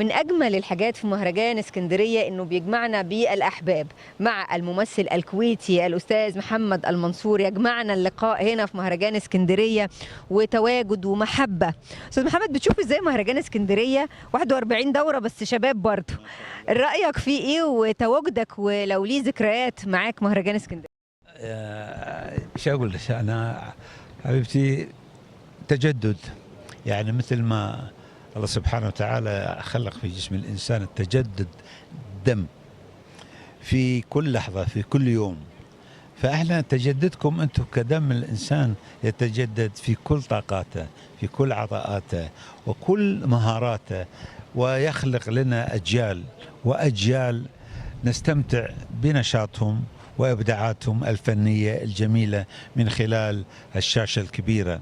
من أجمل الحاجات في مهرجان اسكندرية إنه بيجمعنا بالأحباب مع الممثل الكويتي الأستاذ محمد المنصور. يجمعنا اللقاء هنا في مهرجان اسكندرية وتواجد ومحبة. أستاذ محمد، بتشوف إزاي مهرجان اسكندرية 41 دورة بس شباب برضه؟ رأيك فيه إيه وتواجدك ولو ليه ذكريات معاك مهرجان اسكندرية؟ ايش اقول لك انا حبيبتي؟ تجدد، يعني مثل ما الله سبحانه وتعالى خلق في جسم الانسان التجدد دم في كل لحظه في كل يوم، فاحنا تجددكم انتم كدم الانسان يتجدد في كل طاقاته في كل عطاءاته وكل مهاراته، ويخلق لنا اجيال واجيال نستمتع بنشاطهم وابداعاتهم الفنيه الجميله من خلال الشاشه الكبيره.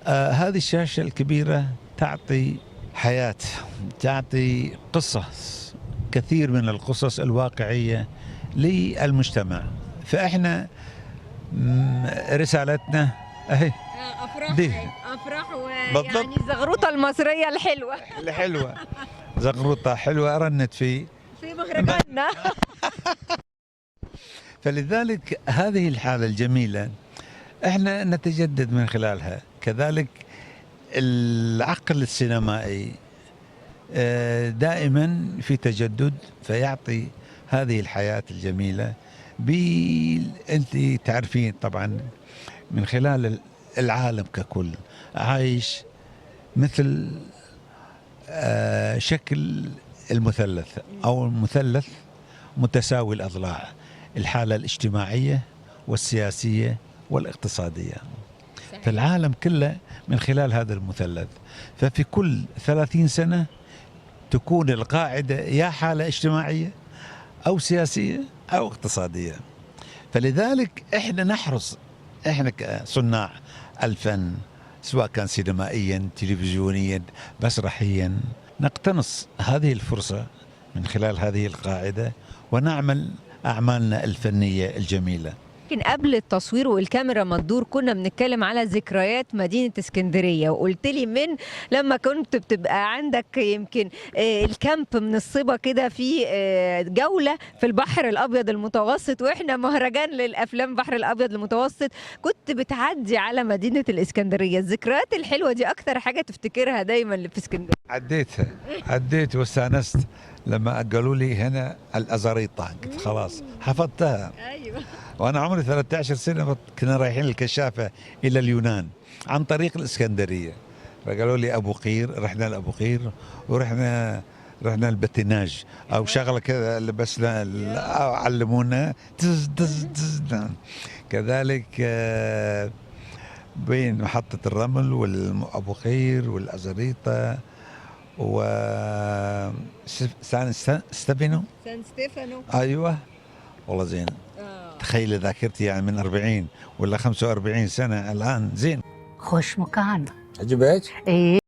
هذه الشاشه الكبيره تعطي حياه، تعطي قصص، كثير من القصص الواقعيه للمجتمع. فاحنا رسالتنا اهي افراح بالضبط. الزغروطه المصريه الحلوه زغروطه حلوه رنت في مهرجاننا. فلذلك هذه الحالة الجميلة احنا نتجدد من خلالها. كذلك العقل السينمائي دائما في تجدد، فيعطي هذه الحياة الجميلة. انت تعرفين طبعا من خلال العالم ككل عايش مثل شكل المثلث او المثلث متساوي الأضلاع، الحالة الاجتماعية والسياسية والاقتصادية. فالعالم كله من خلال هذا المثلث، ففي كل 30 سنة تكون القاعدة يا حالة اجتماعية أو سياسية أو اقتصادية. فلذلك احنا نحرص، احنا كصناع الفن سواء كان سينمائيا تلفزيونيا مسرحيا، نقتنص هذه الفرصة من خلال هذه القاعدة ونعمل أعمالنا الفنية الجميلة. لكن قبل التصوير والكاميرا ما تدور كنا بنتكلم على ذكريات مدينة اسكندرية، وقلت لي من لما كنت بتبقى عندك يمكن الكامب من الصبا كده في جولة في البحر الأبيض المتوسط، وإحنا مهرجان للأفلام بحر الأبيض المتوسط، كنت بتعدي على مدينة الإسكندرية. الذكريات الحلوة دي أكتر حاجة تفتكرها دايما اللي في اسكندرية؟ عديت واستانست لما قالوا لي هنا الأزاريطة، قلت خلاص حفظتها. أيوة. وأنا عمري 13 سنة كنا رايحين الكشافة إلى اليونان عن طريق الإسكندرية، فقالوا لي أبو قير، رحنا لأبو قير ورحنا البتناج أو شغلة كذا، لبسنا علمونا كذلك بين محطة الرمل وأبو قير والأزاريطة و سان ستيفانو. ايوه والله زين. تخيل ذاكرتي يعني من 40 ولا 45 سنه الان. زين، خوش مكان. عجبك؟ ايه.